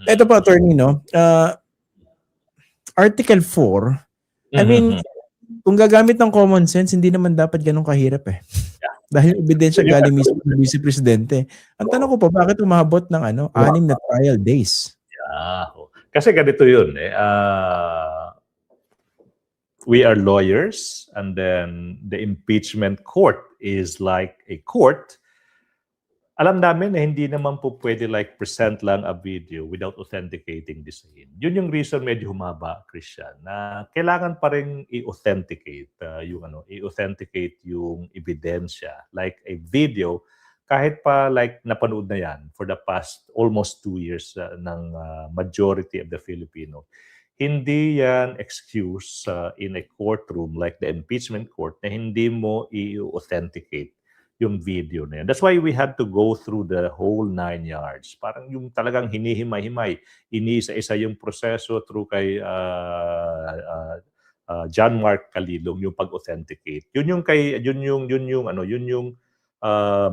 Ito pa, attorney, no? Article 4, I mean, kung gagamit ng common sense, hindi naman dapat ganun kahirap eh. Dahil ebidensya galing mismo ng Vice Presidente. Ang tanong ko pa, bakit umabot ng 6 na trial days? Kasi ganito yun eh. We are lawyers, and then the impeachment court is like a court. Alam namin na hindi naman po pwede like present lang a video without authenticating the scene. Yun yung reason medyo humaba, Christian, na kailangan pa rin i-authenticate i-authenticate yung ebidensya. Like a video, kahit pa like napanood na yan for the past almost 2 years ng majority of the Filipino, hindi yan excuse in a courtroom like the impeachment court na hindi mo i-authenticate yung video na yan. That's why we had to go through the whole 9 yards. Parang yung talagang hinihimay-himay, iniisa-isa yung proseso through kay John Mark Calilong yung pag-authenticate. Yun yung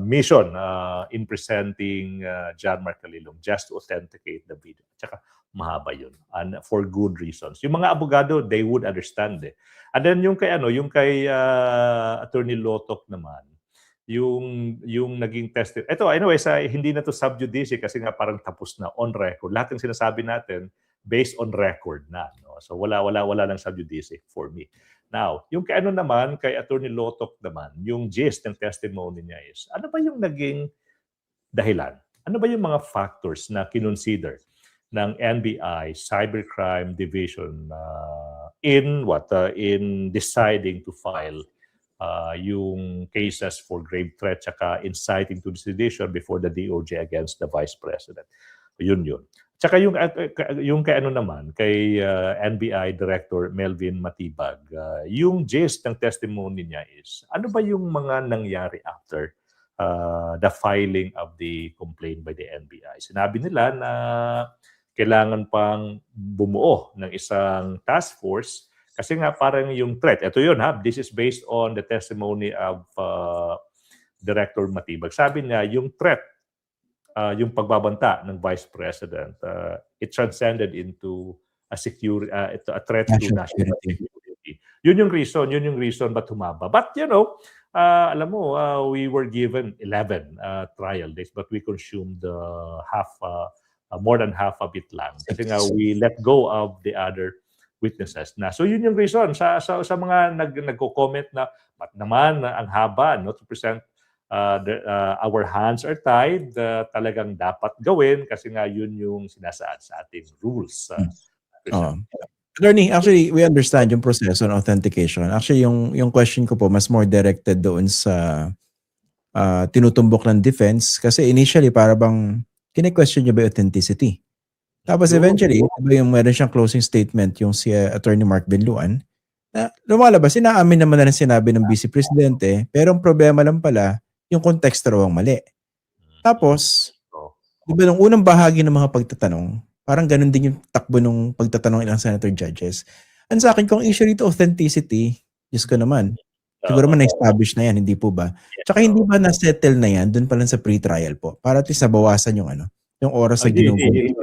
mission in presenting John Mark Calilong, just to authenticate the video. Tsaka mahaba yun, and for good reasons. Yung mga abogado, they would understand eh. And then yung kay Attorney Lotok naman, yung naging testimony. Ito, anyways, hindi na to sub judice kasi nga parang tapos na on record. Lahat ng sinasabi natin based on record na. No? So wala lang sub judice for me. Now, yung kay naman, kay Attorney Lotok naman, yung gist ng testimony niya is, ano ba yung naging dahilan? Ano ba yung mga factors na kinonsider ng NBI Cybercrime Division in deciding to file yung cases for grave threat tsaka inciting to sedition before the DOJ against the Vice President. Yun. Tsaka yung kay naman, kay NBI Director Melvin Matibag, yung gist ng testimony niya is, ano ba yung mga nangyari after the filing of the complaint by the NBI? Sinabi nila na kailangan pang bumuo ng isang task force kasi nga parang yung threat, ito yun ha, this is based on the testimony of Director Matibag. Sabi niya, yung threat, yung pagbabanta ng Vice President, it transcended into a threat to national security. Yun yung reason ba't humaba. But alam mo, we were given 11 trial days, but we consumed more than half of it lang. Kasi nga we let go of the other witnesses na. So yun yung reason sa mga nagko-comment na ba't naman ang haba, no, to present our hands are tied, talagang dapat gawin kasi nga yun yung sinasaad sa ating rules. Attorney, actually we understand yung proseso ng authentication. Actually yung question ko po mas more directed doon sa tinutumbok ng defense kasi initially para bang kine-question niya ba authenticity? Tapos eventually, yung meron siyang closing statement yung si Attorney Mark Binluan na lumalabas, inaamin naman na sinabi ng Vice Presidente, pero ang problema lang pala, yung konteksto raw ang mali. Tapos, di ba nung unang bahagi ng mga pagtatanong, parang ganun din yung takbo ng pagtatanong ilang senator judges. And sa akin, kung issue rito authenticity, Diyos ko naman, siguro man na-establish na yan, hindi po ba? Tsaka hindi ba na-settle na yan dun pa lang sa pre-trial po? Para at least nabawasan yung oras sa ginugulo.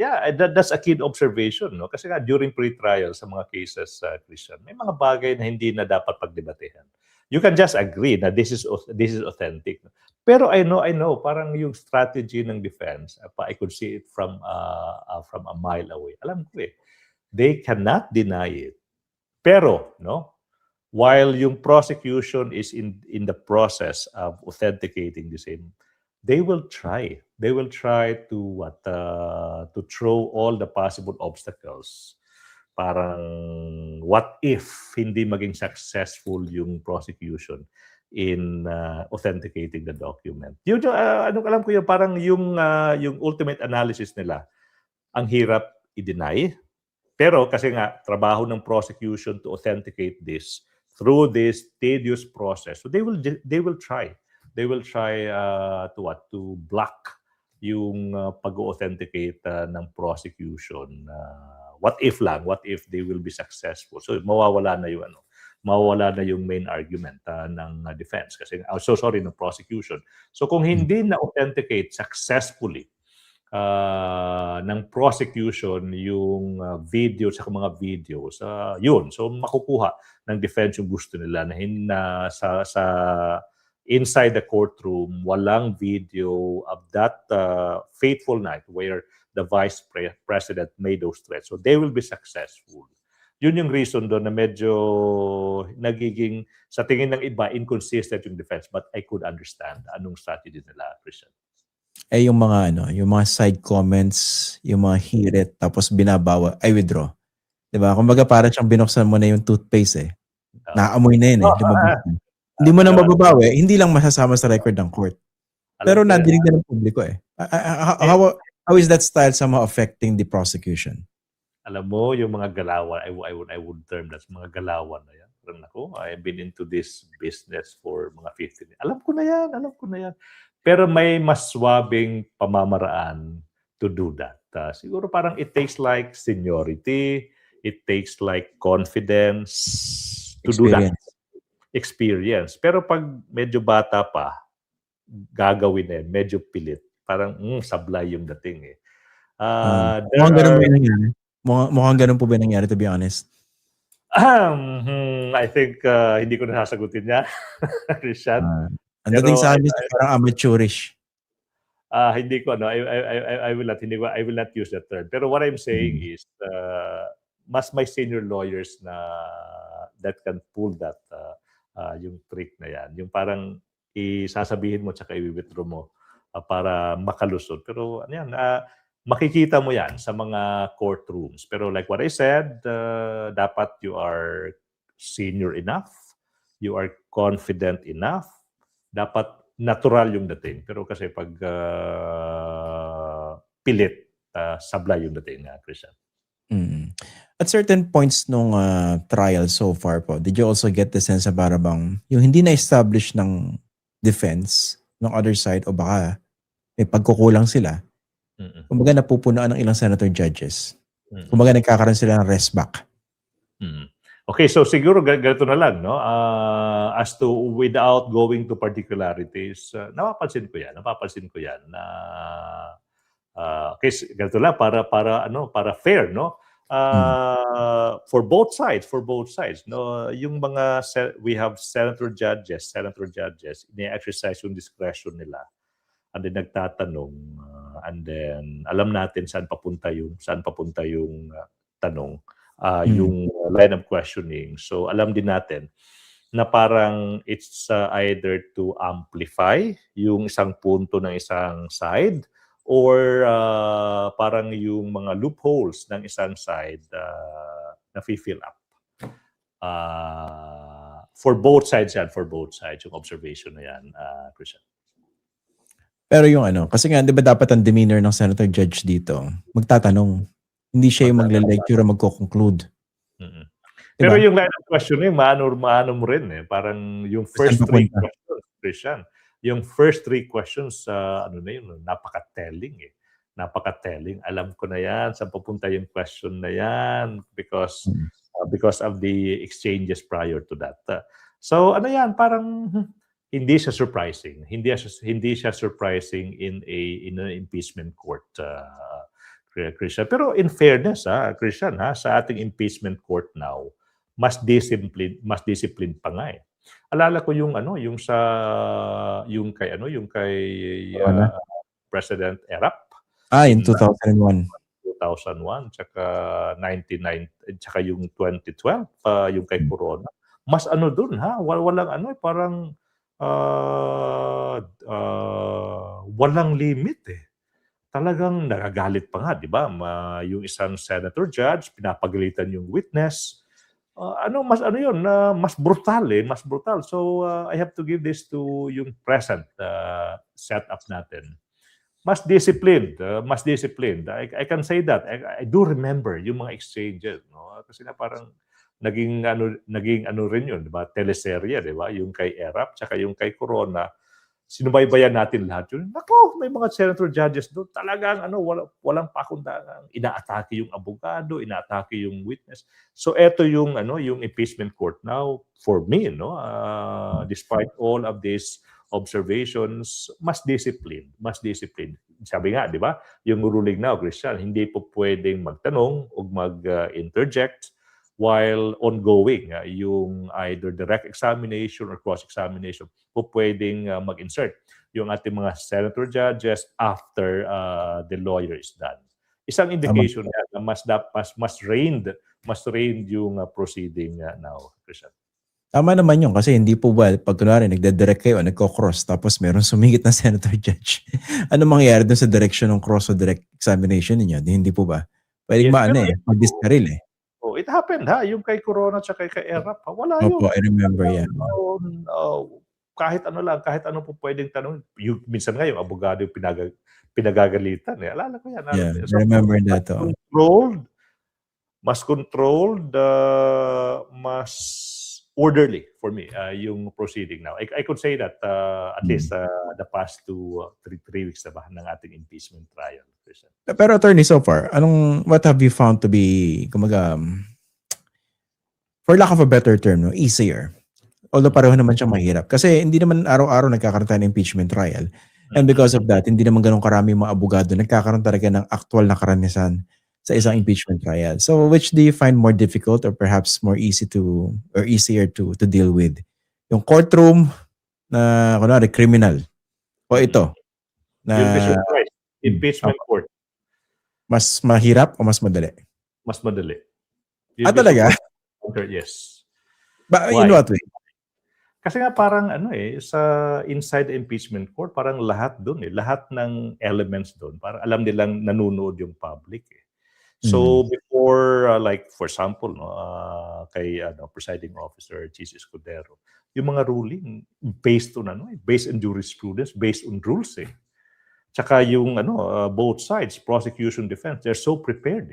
Yeah, that's a keen observation, no? Kasi nga during pre-trial sa mga cases, Christian, may mga bagay na hindi na dapat pagdebatehan. You can just agree na this is authentic. Pero I know, parang yung strategy ng defense, I could see it from a mile away. Alam ko they cannot deny it. Pero, no, while yung prosecution is in the process of authenticating the same, they will try to throw all the possible obstacles. Parang what if hindi maging successful yung prosecution in authenticating the document. Yun alam ko yun, parang yung ultimate analysis nila, ang hirap i-deny. Pero kasi nga trabaho ng prosecution to authenticate this through this tedious process. So they will try to block yung pag-authenticate ng prosecution. What if they will be successful? So mawawala na yung main argument ng defense kasi ng prosecution. So kung hindi na authenticate successfully ng prosecution yung video sa mga videos, yun. So makukuha ng defense yung gusto nila na sa inside the courtroom, walang video of that fateful night where the Vice President made those threats. So they will be successful. Yun yung reason doon na medyo nagiging, sa tingin ng iba, inconsistent yung defense. But I could understand anong strategy nila, Christian. Eh yung mga yung mga side comments, yung mga hirit, tapos binabawa, I withdraw. Diba? Kumbaga para siyang binuksan mo na yung toothpaste eh. Naamoy na yun eh. Lumabas na. Hindi mo na mababawi, hindi lang masasama sa record ng court. Pero nadinig na ng publiko eh. How is that style somehow affecting the prosecution? Alam mo, yung mga galawan, I would term that mga galawan na yan. Parang ako, I've been into this business for mga 15 years. Alam ko na yan. Pero may mas swabing pamamaraan to do that. Siguro parang it takes like seniority, it takes like confidence to do that. Experience. Pero pag medyo bata pa, gagawin na medyo pilit. Parang sablay yung dating eh. Mukhang ganun ba yung nangyari? Mukhang ganun po ba nangyari, to be honest? I think hindi ko nasasagutin niya, Christian. Ang dating sa amin, parang amateurish. Hindi ko I will not use that term. Pero what I'm saying is mas may senior lawyers na that can pull that yung trick na yan. Yung parang isasabihin mo tsaka i-withdraw mo para makalusot. Pero ano yan, makikita mo yan sa mga courtrooms. Pero like what I said, dapat you are senior enough, you are confident enough, dapat natural yung dating. Pero kasi pag pilit, sablay yung dating, Christian. At certain points nung trial so far po, did you also get the sense na para bang yung hindi na-establish ng defense ng other side o baka may pagkukulang sila, kumbaga napupunuan ng ilang senator judges. Kumbaga nagkakaroon sila ng rest back. Okay, so siguro ganito na lang, no? As to without going to particularities, napapansin ko yan na okay, ganito lang para fair, no? For both sides, no? Yung mga we have senator judges, ini-exercise yung discretion nila. And then nagtatanong and then alam natin saan papunta yung tanong, yung line of questioning. So alam din natin na parang it's either to amplify yung isang punto ng isang side or parang yung mga loopholes ng isang side na fill up. For both sides yung observation na yan, Christian. Pero yung kasi nga, di ba dapat ang demeanor ng senator judge dito, magtatanong. Hindi siya yung magle-lecture o magko-conclude. Diba? Pero yung line of questioning, maano mo rin eh. Parang yung first 3 questions, Christian, yung first 3 questions, napaka-telling eh. Napaka-telling. Alam ko na yan, saan pupunta yung question na yan because of the exchanges prior to that. So parang hindi siya surprising. Hindi siya surprising in an impeachment court, Christian. Pero in fairness, Christian, sa ating impeachment court now, mas discipline pa nga eh. Alala ko yung kay President Erap. In 2001. 2001 tsaka 1990 tsaka yung 2012 yung kay Corona. Mas doon walang parang walang limit eh. Talagang nagagalit pa nga, di ba? Yung isang senator judge, pinapagalitan yung witness. Mas brutal eh, mas brutal. So I have to give this to yung present setup natin. Mas disciplined. I can say that. I do remember yung mga exchanges, no? Kasi na parang naging rin yun, di ba? Teleserye, di ba? Yung kay Erap, tsaka yung kay Corona. Sinubaybayan natin lahat yun. Nako, may mga senator judges doon. Talagang walang pakundangan. Inaatake yung abogado, inaatake yung witness. So eto yung impeachment court now for me, no? Despite all of these observations, mas disciplined, mas disciplined. Sabi nga, di ba, yung ruling now, Christian, hindi po pwedeng magtanong o mag-interject while ongoing yung either direct examination or cross-examination po pwedeng mag-insert yung ating mga senator judges after the lawyer is done. Isang indication na mas reigned yung proceeding now, Christian. Tama naman yun kasi hindi po ba pag kunwari nagde-direct kayo, nagko-cross tapos meron sumingit na senator judge. Ano mangyayari dun sa direction ng cross o direct examination niyo? Hindi po ba? Pwedeng mag-discarril eh. Oh, it happened yung kay Corona at kay Erap. Wala yun. Opo, I remember yan. Kahit ano lang, kahit ano po pwedeng tanong. Minsan nga yung abogado yung pinagagalitan. Alala ko yan. Yeah, I remember that. Mas controlled, mas orderly for me yung proceeding now. I could say that at least the past 3 weeks na ba ng ating impeachment trial. Pero attorney, so far, what have you found to be, kumaga, for lack of a better term, easier? Although pareho naman siyang mahirap. Kasi hindi naman araw-araw nagkakaroon tayo ng impeachment trial. And because of that, hindi naman ganun karami mga abogado nagkakaroon talaga ng actual na karanasan sa isang impeachment trial. So which do you find more difficult or perhaps more easier to deal with? Yung courtroom na kunwari criminal o ito na impeachment court. Mas mahirap o mas madali? Mas madali. Talaga? Yes. In what way? Kasi nga parang sa inside the impeachment court, parang lahat doon lahat ng elements doon, parang alam nilang nanonood yung public So before, like for example, kay presiding officer Chis Escudero, yung mga ruling based on based on jurisprudence, based on rules Tsaka yung both sides, prosecution, defense, they're so prepared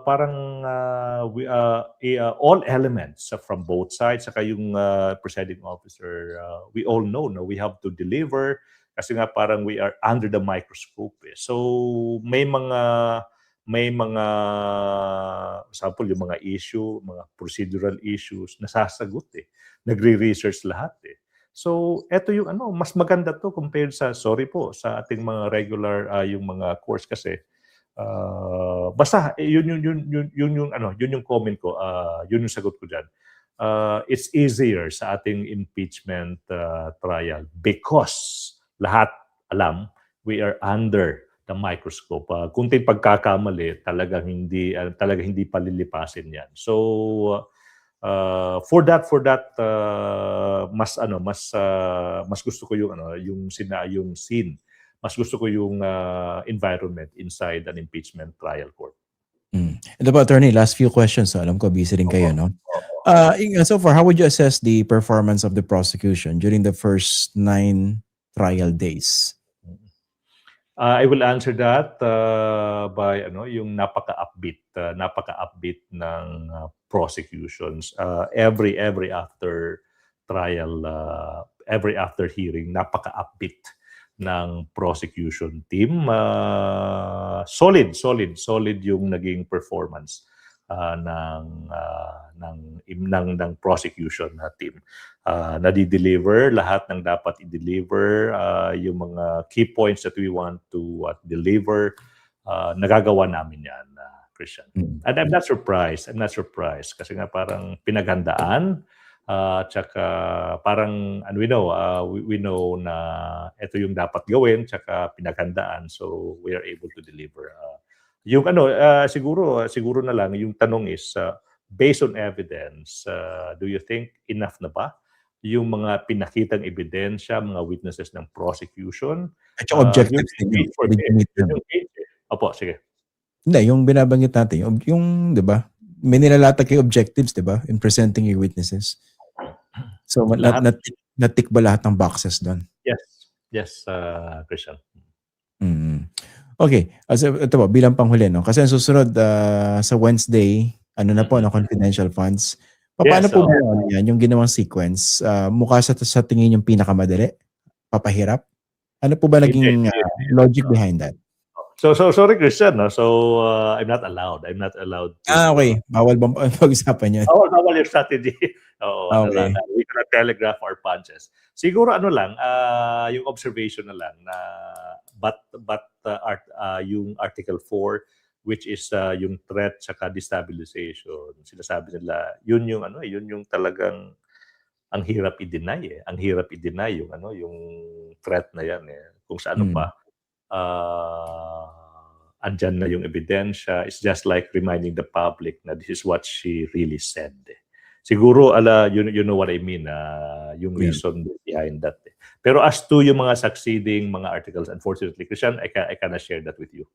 parang all elements from both sides, saka yung presiding officer, we all know we have to deliver kasi nga parang we are under the microscope So may mga example yung mga issue, mga procedural issues nasasagot nagre-research lahat So eto yung mas maganda to compared sa sa ating mga regular yung mga course kasi basta yun yung comment ko, yun yung sagot ko diyan. It's easier sa ating impeachment trial because lahat alam we are under the microscope. Kunting pagkakamali talagang hindi palilipasin yan. So for that mas gusto ko yung scene. Mas gusto ko yung environment inside an impeachment trial court. Ito po, attorney, last few questions. So alam ko busy rin kayo, no? So far, how would you assess the performance of the prosecution during the first 9 trial days? I will answer that by yung napaka-upbeat ng prosecutions. Every after trial, every after hearing, napaka-upbeat ng prosecution team. Solid yung naging performance ng prosecution team. Nadi-deliver lahat ng dapat i-deliver, yung mga key points that we want to deliver, nagagawa namin yan, Christian. And I'm not surprised kasi nga parang pinaghandaan, tsaka parang we know na ito yung dapat gawin, tsaka pinaghandaan, so we are able to deliver. Yung siguro na lang yung tanong is based on evidence, do you think enough na ba yung mga pinakitang ebidensya, mga witnesses ng prosecution? At yung objectives din Opo, sige. Hindi, yung binabanggit natin, yung 'di ba? May nilalatag kay objectives, 'di ba? In presenting your witnesses. So na-tick ba lahat ng boxes doon? Yes, Christian. Okay, ito po bilang panghuli, no? Kasi ang susunod sa Wednesday, na po, confidential funds. Paano po ba yan, yung ginawang sequence? Mukha sa tingin yung pinakamadali? Papahirap? Ano po ba naging logic behind that? So sorry, Christian. No? So I'm not allowed. To, okay. Bawal bang pag-usapan yun? Bawal yung strategy. Oo, ano lang, Okay. we cannot telegraph our punches. Siguro ano lang, yung observation na lang na yung Article 4, which is yung threat saka destabilization, sinasabi nila, yun yung ano, yun yung talagang ang hirap i-deny eh. Ang hirap i-deny yung ano, yung threat na yan eh. Kung sa ano Mm. pa, andyan na yung ebidensya. It's just like reminding the public na this is what she really said. Eh. Siguro, you know what I mean, yung Yeah. reason behind that. Eh. Pero as to yung mga succeeding mga articles, unfortunately, Christian, I cannot share that with you.